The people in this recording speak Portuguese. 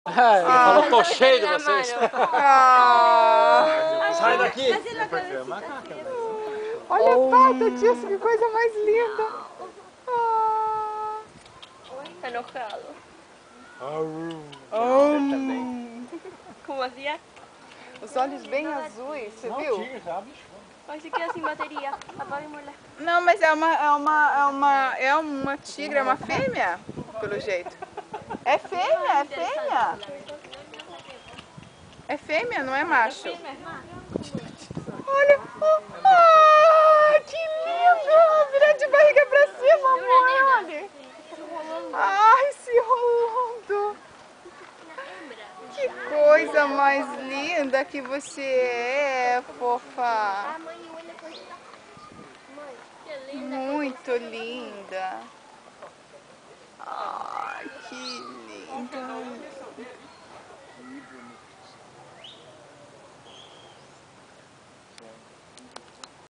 Ele falou, tô cheio de vocês. Sai daqui. Olha a pata disso, que coisa mais linda. Tá enojado. Como assim é? Os olhos bem azuis, você viu? Esse aqui é sem bateria. Apaga e molha. Não, mas é uma tigre, é uma fêmea, pelo jeito. É fêmea, é fêmea. É fêmea, não é macho. Olha, que lindo! Vira de barriga pra cima, amor, olha. Ai, se rolando. Que coisa mais linda que você é, fofa. Muito linda. Ai, que linda.